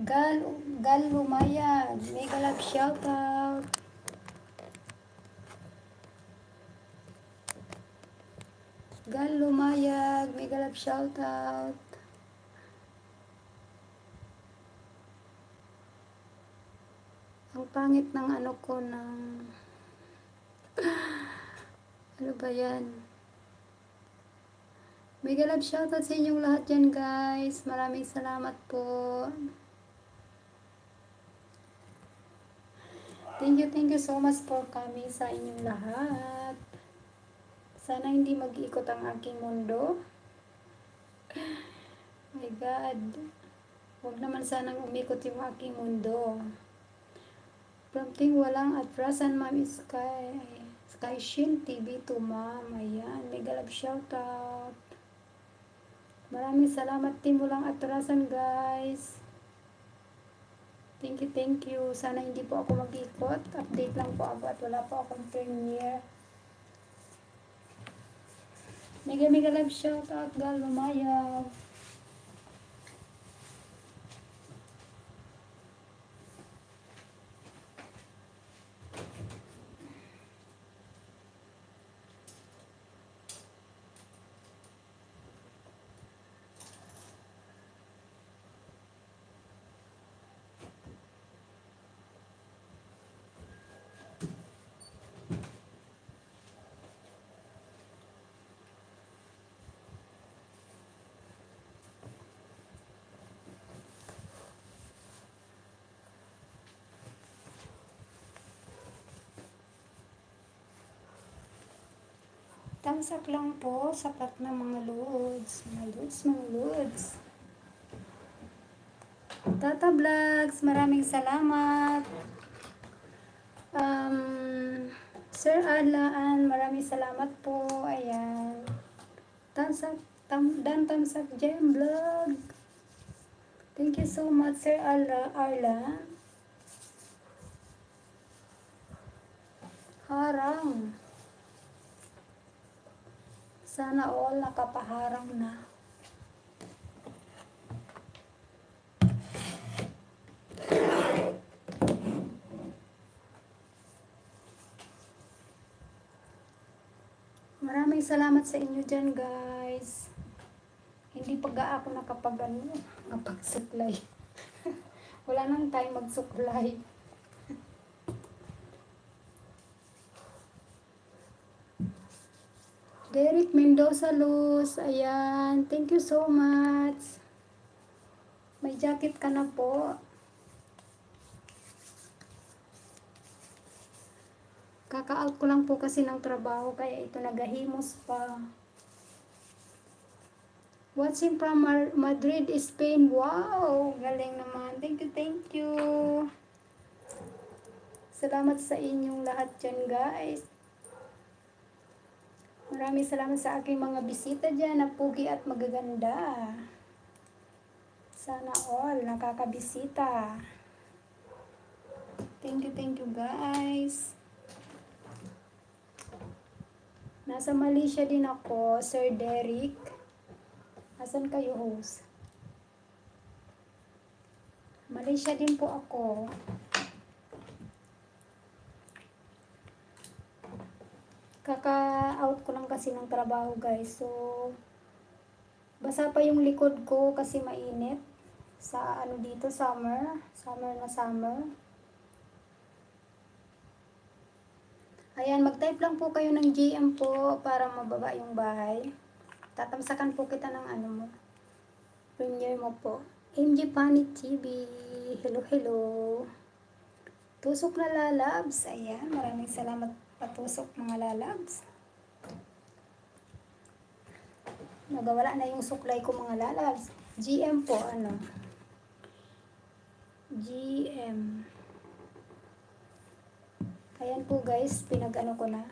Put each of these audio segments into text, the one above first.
Gal, Gal Lumayag, mega love shoutout. Gal Lumayag, mega love shoutout. Ang pangit ng ano ko ng... Ano ba yan? Mega love shoutout sa inyong lahat yan guys. Maraming salamat po. Thank you so much for coming sa inyong lahat. Sana hindi mag-ikot ang aking mundo. My God. Huwag naman sanang umikot yung aking mundo. From ting walang atrasan, Ma'am Sky. Sky Shin TV to Ma'am. Ayan. Mega love shoutout. Maraming salamat team walang atrasan guys. Thank you. Sana hindi po ako mag-ikot. Update lang po ako at wala po akong premiere. Mega love shoutout, Gal Lumayaw. Tamsak lang po, sapat na mga loads. Mga loads. Tata Vlogs, maraming salamat. Sir Adlaan, maraming salamat po. Ayan. Tamsak Gem Vlog. Thank you so much, Sir Arla. Harang. Sana all nakapaharang na. Maraming salamat sa inyo dyan guys. Hindi ako nakapagsuklay. Wala nang time magsuklay. Derek Mendoza Luz, ayan, thank you so much. May jacket ka na po. Kaka-out ko lang po kasi ng trabaho, kaya ito nagahimos pa. Watching from Madrid, Spain. Wow, galing naman. Thank you. Salamat sa inyong lahat dyan, guys. Maraming salamat sa aking mga bisita dyan na pugi at magaganda. Sana all nakakabisita. Thank you guys. Nasa Malaysia din ako, Sir Derek. Asan kayo host? Malaysia din po ako. Kaka-out ko lang kasi ng trabaho guys. So, basa pa yung likod ko kasi mainit. Sa ano dito, summer. Summer. Ayan, mag-type lang po kayo ng GM po para mababa yung bahay. Tatamsakan po kita ng ano mo. Premiere mo po. MG Panit TV. Hello. Tusok na lalabs. Ayan, maraming salamat patusok mga lalabs. Nagawala na yung suklay ko mga lalabs. GM po, ano? GM. Ayan po guys, pinag-ano ko na.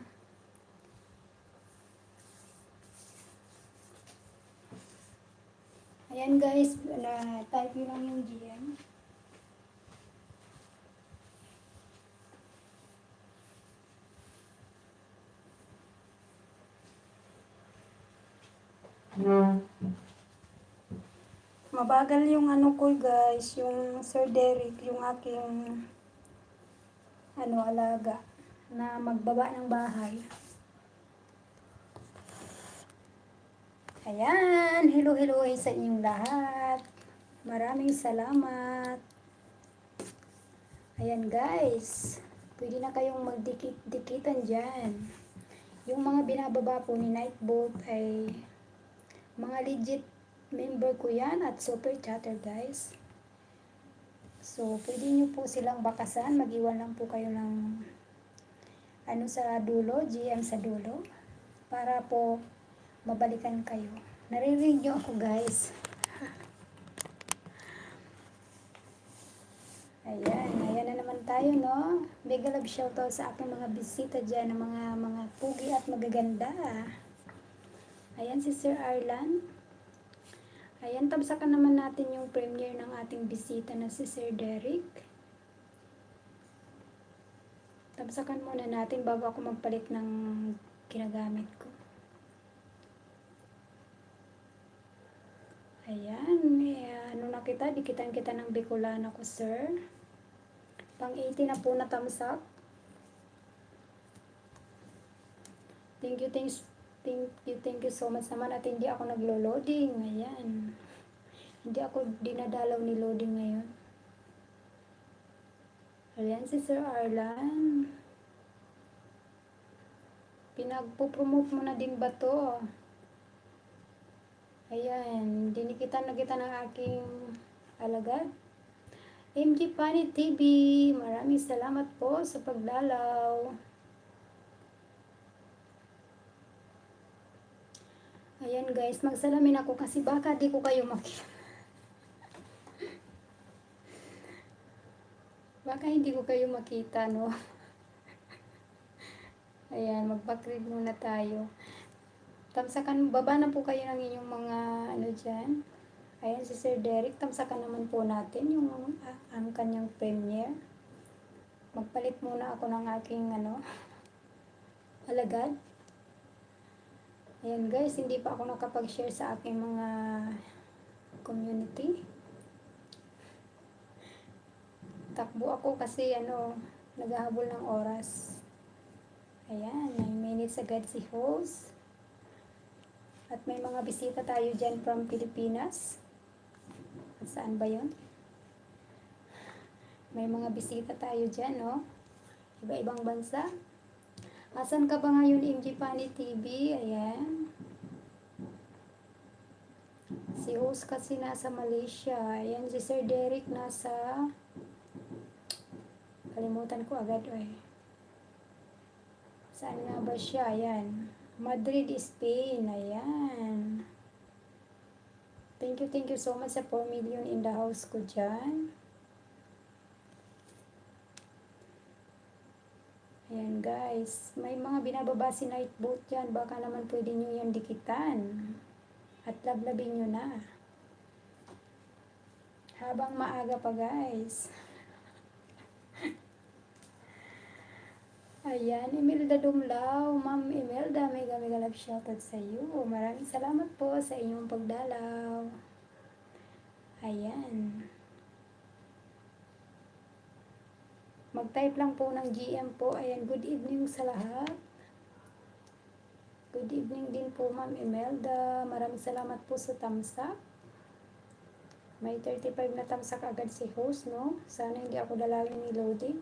Ayan guys, na-type nyo lang yung GM. Mabagal yung ano ko guys, yung Sir Derek, yung aking alaga na magbaba ng bahay. Ayan, hello sa inyong lahat. Maraming salamat. Ayan guys, pwede na kayong magdikit-dikitan dyan. Yung mga binababa po ni Nightbot ay mga legit member ko yan at super chatter guys. So, pwede nyo po silang bakasan. Mag-iwan lang po kayo ng sa dulo, GM sa dulo. Para po mabalikan kayo. Naririnig nyo ako guys. Ayan na naman tayo, no? Mega love shoutout sa aking mga bisita dyan, ng mga pugi at magaganda. Ayan si Sir Arlan. Ayan, tamsakan naman natin yung premiere ng ating bisita na si Sir Derek. Tamsakan muna natin bago ako magpalit ng ginagamit ko. Ayan, na kita, dikitan kita ng Bicolana ko, sir. Pang 80 na po na tamsak. Thank you so much naman at hindi ako naglo-loading. Ayan. Hindi ako dinadalaw ni loading ngayon. Ayan si Sir Arlan. Pinagpo-promote mo na din ba to? Ayan. Dinikitan na kita ng aking alagad. MG Pani TV. Maraming salamat po sa pagdalaw. Ayan guys, magsalamin ako kasi baka di ko kayo makita. Baka hindi ko kayo makita, no? Ayan, mag-backread muna tayo. Tamsakan, baba na po kayo ng inyong mga dyan. Ayan si Sir Derek, tamsakan naman po natin yung ang kanyang premiere. Magpalit muna ako ng aking alagad. Ayan guys, hindi pa ako nakapag-share sa aking mga community. Takbo ako kasi naghahabol ng oras. Ayan, 9 minutes agad si host. At may mga bisita tayo dyan from Pilipinas. At saan ba yon? May mga bisita tayo dyan, no? Iba-ibang bansa. Asan ka ba ngayon, MG Pani TV? Ayan. Si host kasi nasa Malaysia. Ayan, si Sir Derek nasa... Kalimutan ko agad, Saan nga ba siya? Ayan. Madrid, Spain. Ayan. Thank you so much sa 4 million in the house ko dyan. Ayan guys. May mga binababa si Nightbot dyan. Baka naman pwede nyo yan dikitan. At lablabin nyo na. Habang maaga pa guys. Ayan, Imelda Dumlao. Ma'am Imelda, mega love shoutout sa iyo. Maraming salamat po sa inyong pagdalaw. Ayan. Mag-type lang po ng GM po. Ayan, good evening sa lahat. Good evening din po, Ma'am Imelda. Maraming salamat po sa tamsak. May 35 na tamsak agad si host, no? Sana hindi ako dalawin ni loading.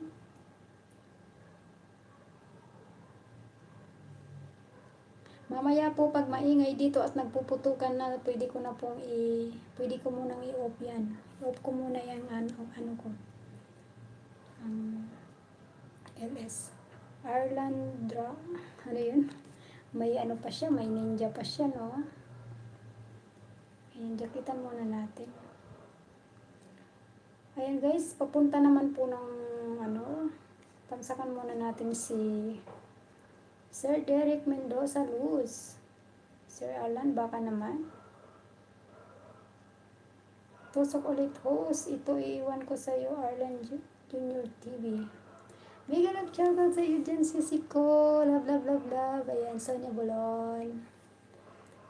Mamaya po pag maingay dito at nagpuputukan na, pwede ko munang i-off yan. I-off ko muna yung ko. LS. Arlandra. Ano yun? May pa siya, may ninja pa siya, no? Ayan, jakitan muna natin. Ayan guys, papunta naman po ng tamsakan muna natin si Sir Derek Mendoza Luz. Sir Alan, baka naman. Tusok ulit host. Ito iiwan ko sa iyo, Arlan Junior TV. Mega love shoutout sa iyo dyan, sisi ko. Love. Ayan, Sonia Bolon.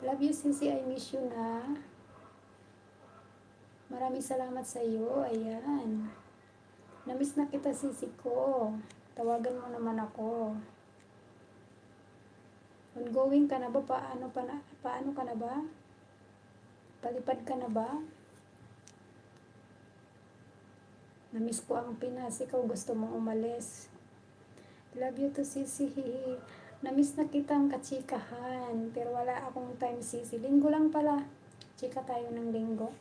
Love you, sisi. I miss you na. Maraming salamat sa iyo. Ayan. Namiss na kita, sisi ko. Tawagan mo naman ako. Ongoing ka na ba? Paano ka na ba? Palipad ka na ba? Namiss ko ang Pinas. Ikaw gusto mong umalis. Love you to sisi. Namiss na kitang kachikahan. Pero wala akong time, sisi. Linggo lang pala. Chika tayo ng linggo.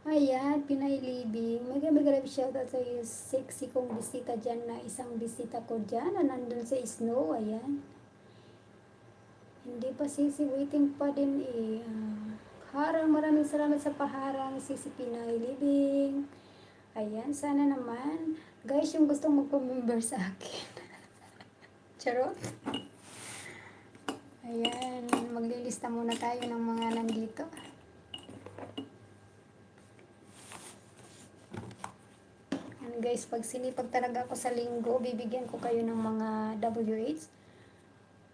Ayan, Pinay Living. Mega shoutout sa iyo. Sexy kong bisita dyan na isang bisita ko dyan na nandun sa snow. Ayan. Hindi pa, sisi. Waiting pa din eh. Harang, maraming salamat sa paharang, sisi Pinay Living. Ayan, sana naman. Guys, yung gustong magpa-member sa akin. Charot. Ayan, maglilista muna tayo ng mga nandito. Ayan guys, pag sinipag talaga ako sa linggo, bibigyan ko kayo ng mga WH.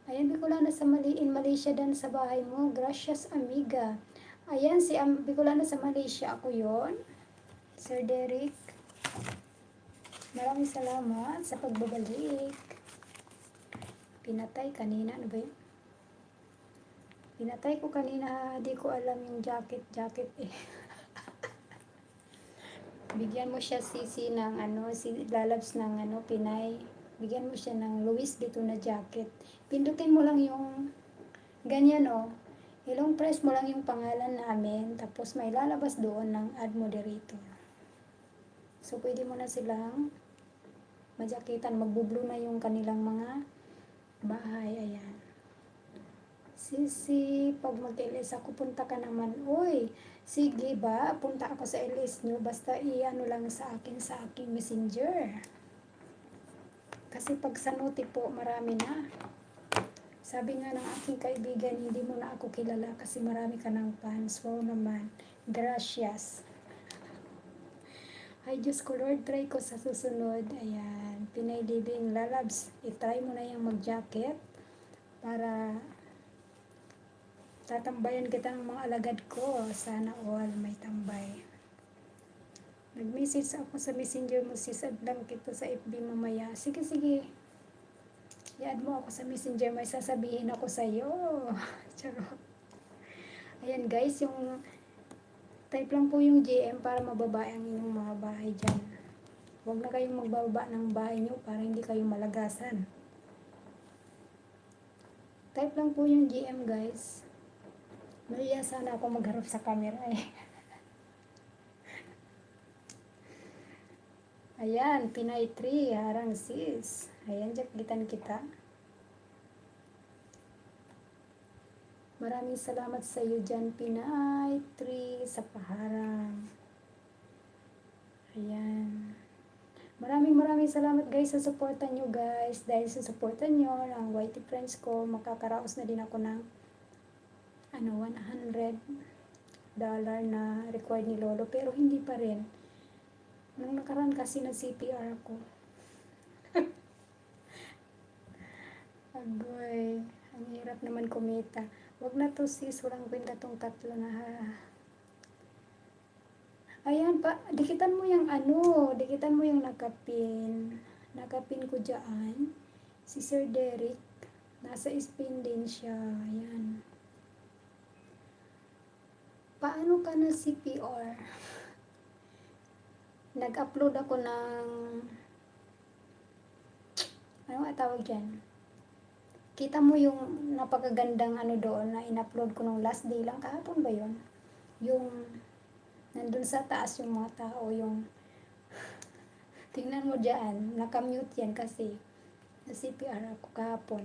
Ayan, Bicolana sa Malaysia dan sa bahay mo. Gracias, amiga. Ayan, si Bicolana sa Malaysia. Ako yon, Sir Derek. Maraming salamat sa pagbabalik. Pinatay kanina. Ano ba yun? Pinatay ko kanina. Di ko alam yung jacket eh. Bigyan mo siya, sisi, ng si Lalabs ng Pinay. Bigyan mo siya ng Louis Vuitton na jacket. Pindutin mo lang yung ganyan Ilong press mo lang yung pangalan namin. Tapos may lalabas doon ng add moderator. So pwede mo na silang majakitan. Magbublo na yung kanilang mga bahay. Ayan. Sisi, pag mag-LS ako, punta ka naman. Uy, sige ba? Punta ako sa LS nyo. Basta i-ano lang sa aking messenger. Kasi pag sa note po, marami na. Sabi nga ng aking kaibigan, hindi mo na ako kilala kasi marami ka ng fans. Wow naman. Gracias. Ay, Diyos ko, Lord, try ko sa susunod. Ayan, Pinay Living, Lalabs, itry mo na yung mag-jacket para tatambayan kita ng mga alagad ko. Sana all may tambay. Nag-message ako sa messenger mo, sis, add lang kita sa FB mamaya. Sige. I-add mo ako sa messenger, may sasabihin ako sa iyo. Charot. Ayan guys, yung type lang po yung GM para mababa ang inyong mga bahay dyan. Huwag na kayong magbaba ng bahay nyo para hindi kayo malagasan. Type lang po yung GM guys. Maya sana ako magharap sa camera eh. Ayan, Pinay 3, harang sis. Ayan, jakitan kita. Maraming salamat sa iyo dyan, Pinay 3, sa paharang. Ayan. Maraming salamat guys sa supportan nyo guys. Dahil sa supportan nyo, ang YT friends ko, makakaraos na din ako ng $100 na required ni Lolo. Pero hindi pa rin. Nung nakaraan kasi na CPR ako. Agoy, ang hirap naman kumita. Wag na to sis, walang kwenta tong tatlo na Ayan pa, dikitan mo yung dikitan mo yung nakapin. Nakapin ko dyan. Si Sir Derek, nasa Spain din siya. Ayan. Paano ka na CPR? Nag-upload ako ng ano nga tawag dyan? Kita mo yung napakagandang doon na in-upload ko nung last day lang. Kahapon ba yun? Yung nandun sa taas yung mga tao, yung tingnan mo dyan, nakamute yan kasi na CPR ako kahapon.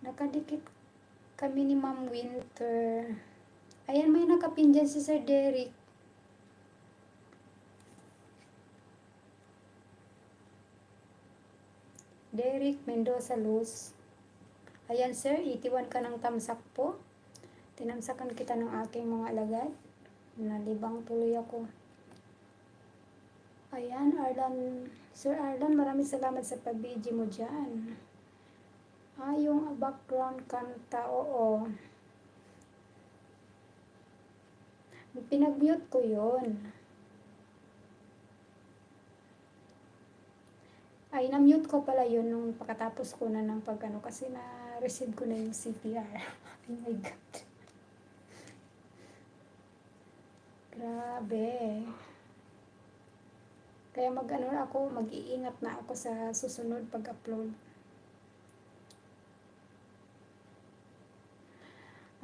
Nakadikit kami ni Ma'am Winter. Ayan, may nakapin dyan si Sir Derek. Derek Mendoza Luz. Ayan sir, 81 ka ng tamsak po. Tinamsakan kita ng aking mga alagad. Nalibang tuloy ako. Ayan, Arlan. Sir Arlan, maraming salamat sa pag-BG mo dyan. Yung background kanta, oo. Pinag-mute ko yun. Ay, na-mute ko pala yun nung pagkatapos ko na ng pag-ano, kasi na-receive ko na yung CPR. Oh my God. Grabe. Kaya mag-iingat na ako sa susunod pag-upload.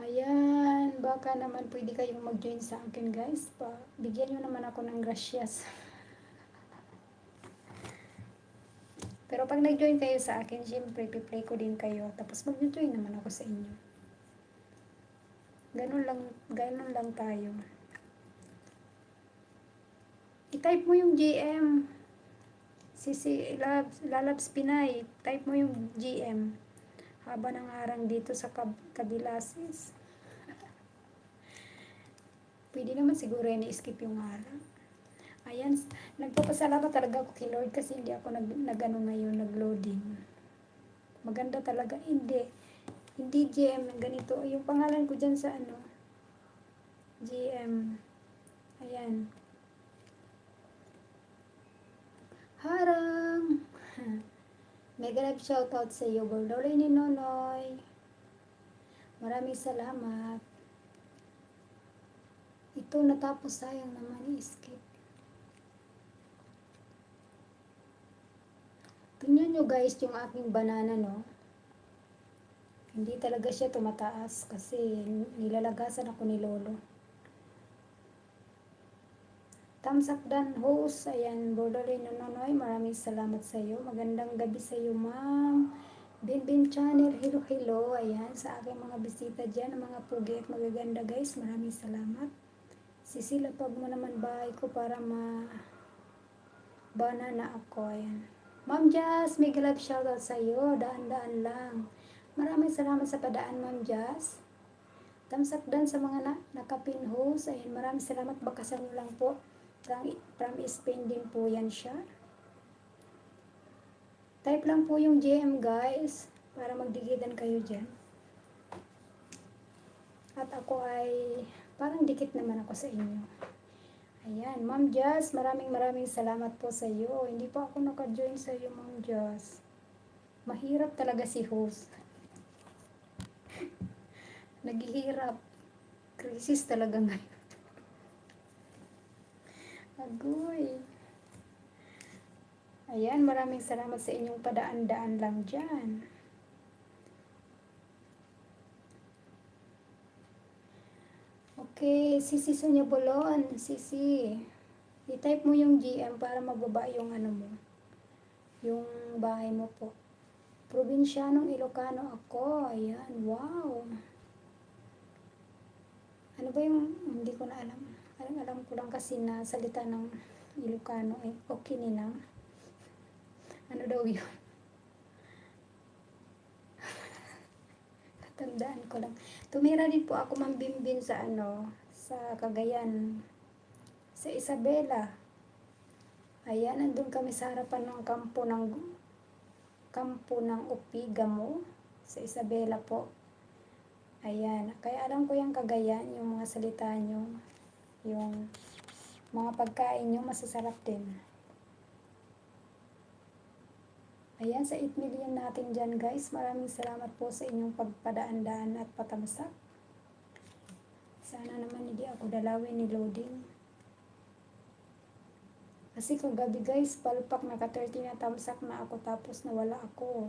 Ayan, baka naman pwede kayong mag-join sa akin guys. Bigyan nyo naman ako ng gracias. Pero pag nag-join kayo sa akin, syempre, piplay ko din kayo. Tapos mag-join naman ako sa inyo. Ganun lang tayo. I-type mo yung GM. Lalabs Pinay. Type mo yung GM. Haba ng harang dito sa kabilasis. Pwede naman siguro i-skip yung harang. Ayan, nagpapasalamat talaga ako kay Lord kasi hindi ako nag-ano ngayon, nag-loading. Maganda talaga. Hindi GM, ganito. Yung pangalan ko dyan sa GM. Ayan. Harang! Mega love shoutout sa iyo, Bordole ni Nonoy. Maraming salamat. Ito natapos, sayang naman i-skip. Tingnan nyo guys yung aking banana, no? Hindi talaga siya tumataas kasi nilalagasan ako ni Lolo. Thumbs up dan host. Ayan, Bordole ni Nonoy, maraming salamat sa iyo. Magandang gabi sa iyo, ma'am. Binbin Channel, hello. Ayan, sa aking mga bisita dyan, mga pugi at magaganda guys, maraming salamat. Sisila, pag mo naman bahay ko para banana ako. Ayan. Ma'am Jazz, mega love shoutout sa iyo. Daan-daan lang. Maraming salamat sa padaan, Ma'am Jazz. Thumbs up dan sa mga nakapin host. Ayan, maraming salamat. Bakasan nyo lang po. From Spain din po yan siya. Type lang po yung GM guys para magdigitan kayo dyan. At ako ay parang dikit naman ako sa inyo. Ayan, Ma'am Jazz, maraming salamat po sa iyo. Hindi pa ako naka-join sa iyo, Ma'am Jazz. Mahirap talaga si host. Naghihirap. Krisis talaga ngayon. Agoy. Ayan, maraming salamat sa inyong padaan-daan lang dyan. Okay, Sisi Sonia Bolon. Sisi, i-type mo yung GM para mababa yung mo. Yung bahay mo po. Probinsyanong Ilocano ako. Ayan, wow. Ano ba yung, hindi ko na alam. Alam ko lang kasi na salita ng Ilocano ay okay ninang. Ano daw yun? Tandaan ko lang. Tumira din po ako mambimbin sa sa Cagayan. Sa Isabela. Ayan, nandun kami sa harapan ng kampo ng Opigamo sa Isabela po. Ayan, kaya alam ko yung Cagayan, yung mga salita nyo, yung mga pagkain nyo, masasarap din. Ayan, sa 8 million natin dyan guys, maraming salamat po sa inyong pagpadaan-daan at patamsak. Sana naman hindi ako dalawin ni loading. Kasi kagabi guys, palpak naka 30 na tamsak na ako tapos nawala ako.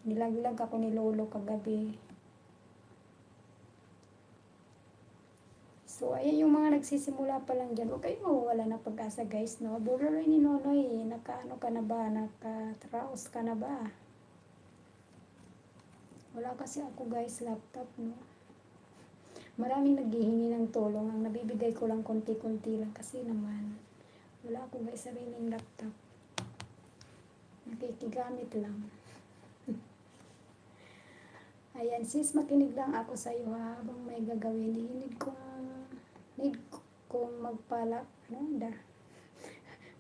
Nilaglag ako ni Lolo kagabi. So, ayan yung mga nagsisimula pa lang dyan. Huwag kayo mawawala ng pag-asa guys, no? Bordole ni Nonoy, naka-ano ka na ba? Naka-traos ka na ba? Wala kasi ako guys, laptop, no? Maraming naghihingi ng tulong. Ang nabibigay ko lang konti-konti lang kasi naman wala ako guys sariling laptop. Nakikigamit lang. Ayan, sis, makinig lang ako sa iyo habang may gagawin. Need kong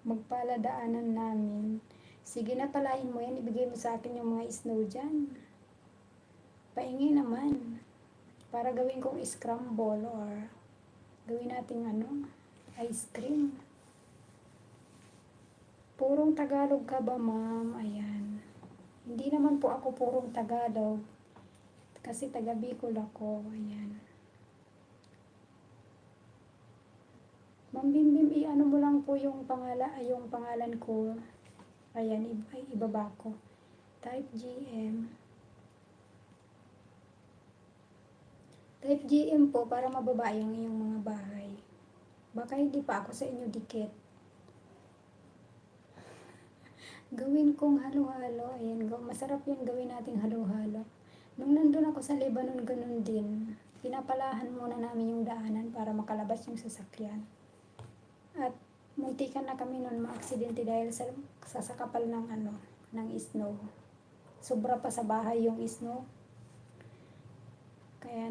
magpaladaanan namin Sige na, palain mo yan. Ibigay mo sa akin yung mga snow dyan. Paingay naman. Para gawin kong scramble or gawin nating ice cream. Purong Tagalog ka ba, ma'am? Ayan. Hindi naman po ako purong Tagalog. Kasi taga Bicol ako. Ayan. Ma'am Bimbim, i-ano mo lang po yung pangalan ko. Ayan, ibaba ko. Type GM. Type GM po para mababa yung iyong mga bahay. Baka hindi pa ako sa inyo dikit. Gawin kong halo-halo. Ayan, masarap yung gawin nating halo-halo. Nung nandun ako sa Lebanon, ganun din. Pinapalahan muna namin yung daanan para makalabas yung sasakyan. At muntikan na kami nun maaksidente dahil sa sakapal ng snow. Sobra pa sa bahay yung snow. Kaya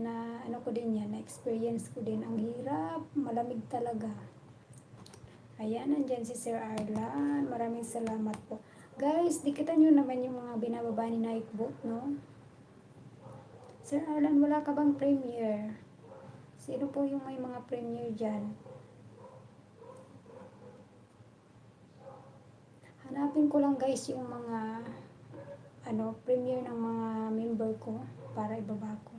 ko din yan, na-experience ko din. Ang hirap, malamig talaga. Ayan, nandyan si Sir Arlan. Maraming salamat po. Guys, dikitan nyo naman yung mga binababa ni Nightbot, no? Sir Arlan, wala ka bang premiere? Sino po yung may mga premiere dyan? Hanapin ko lang guys yung mga premiere ng mga member ko para ibaba ko.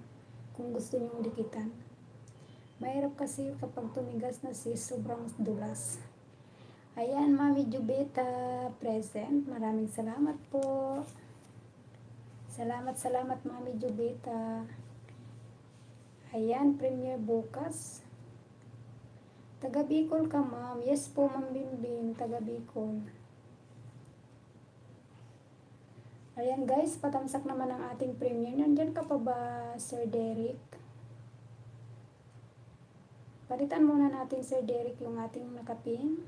Kung gusto nyo dikitan. Mahirap kasi kapag tumigas na sobrang dulas. Ayan, Mami Jubeta, present. Maraming salamat po. Salamat, Mami Jubeta. Ayan, premiere bukas. Taga Bicol ka, ma'am. Yes po, Ma'am Bimbing, taga Bicol. Ayan guys, patamsak naman ang ating premiere. Nandyan ka pa ba, Sir Derek? Palitan muna natin, Sir Derek, yung ating nakapin.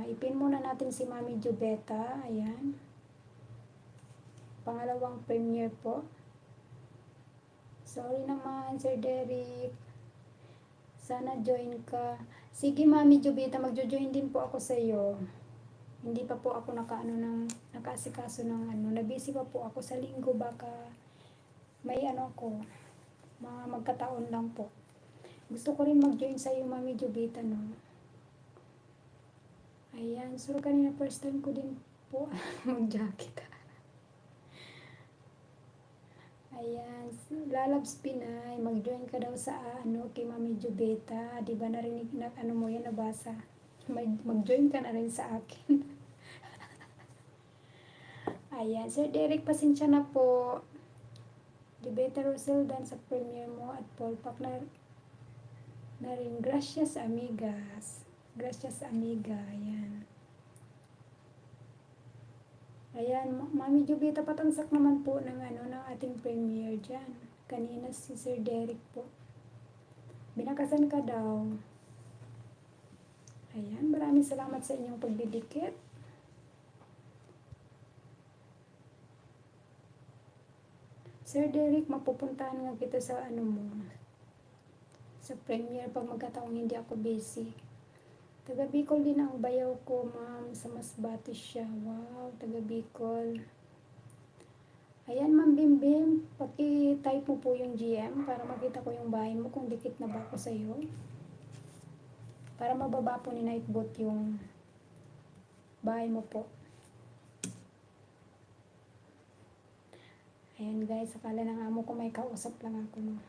Ipin muna natin si Mami Jubeta. Ayan. Pangalawang premiere po. Sorry naman, Sir Derek. Sana join ka. Sige, Mami Jubeta, magjo-join din po ako sa iyo. Hindi pa po ako nakaasikaso ng nabisi pa po ako sa linggo, baka may ako, mga magkataon lang po. Gusto ko rin mag-join sa iyo, Mami Jubeta, no? Ayan, so kanina first time ko din po mag-jacket. Ayan, Lalabs Pinay, mag-join ka daw sa kay Mami Jubeta. Di ba narinig na mo yan, nabasa? Mag-join ka na rin sa akin. Ayan, Sir Derek, pasensya na po. Jubeta Rosel, dan sa premiere mo at Paul Pac na rin. Gracias, amigas. Gracias, amiga. Ayan. Ayan, Mami Jubeta, patansak naman po ng ng ating premiere dyan. Kanina si Sir Derek po. Binakasan ka daw. Ayan, maraming salamat sa inyong pagdidikit. Sir Derek, mapupuntahan nga kita sa sa premiere pag magkataong hindi ako busy. Taga Bicol din ang bayaw ko, ma'am. Sa Masbate siya. Wow, taga Bicol. Ayan, Ma'am Bimbim, paki-type mo po yung GM para makita ko yung bahay mo kung dikit na ba ako sa iyo. Para mababa po ni Nightbot yung bahay mo po. Ayan guys, akala ng amo ko may kausap lang ako, no.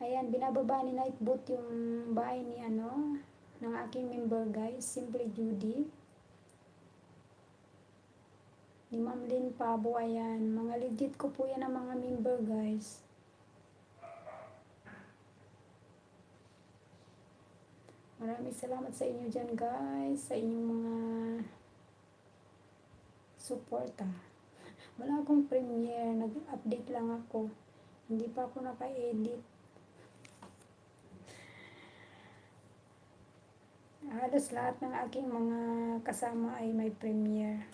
Ayan, binababa ni Nightbot yung bahay ni ng aking member guys, Simply Judy. Ni Ma'am Lynn Pabo, ayan. Mga legit ko po yan ang mga member guys. Maraming salamat sa inyo dyan guys, sa inyong mga suporta. Wala akong premiere, nag-update lang ako. Hindi pa ako naka-edit. Halos lahat ng aking mga kasama ay may premiere.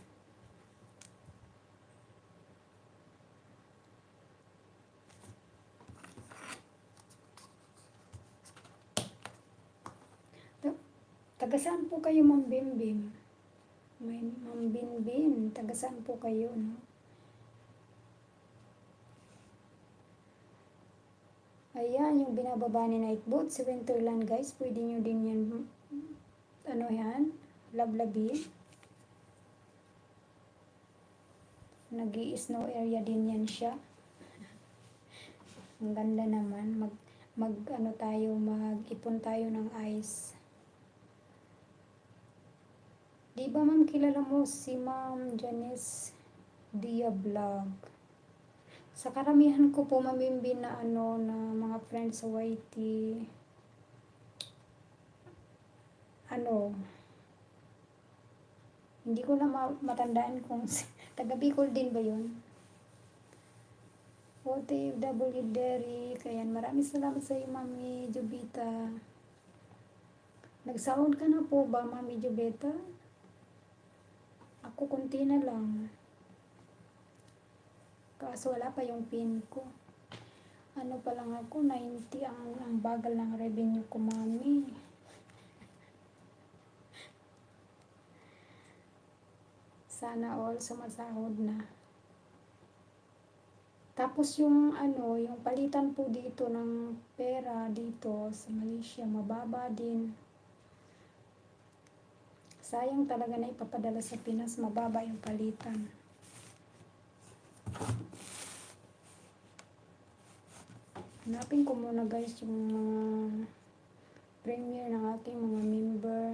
Taga saan po kayo, Ma'am Bimbim? May Ma'am Binbin, taga saan po kayo, no? Ayan, yung binababa ni Nightboat, sa Winterland, guys. Pwede nyo din yan, ano yan, lablabin. Nag-i-snow area din yan siya. Ang ganda naman. Mag-ano tayo, mag-ipon tayo ng ice. Di ba, ma'am, kilala mo si Ma'am Janice Dia Vlog? Sa karamihan ko po, mamimbin na ano, na mga friends sa YT, ano, hindi ko na matandaan kung taga Bicol din ba yun? OTW Derek, ayan, maraming salamat sa iyo, Mami Jubita. Nag-sound ka na po ba, Mami Jubita? Ako kunti na lang. Kaso wala pa yung pin ko. Ano pa lang ako, 90 ang bagal ng revenue ko, Mami. Sana all sumasahod na. Tapos yung ano, yung palitan po dito ng pera dito sa Malaysia, mababa din. Sayang talaga na ipapadala sa Pinas, mababa yung palitan. Hanapin ko muna, guys, yung mga premier ng ating mga member.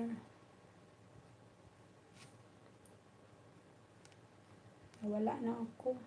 Wala na ako.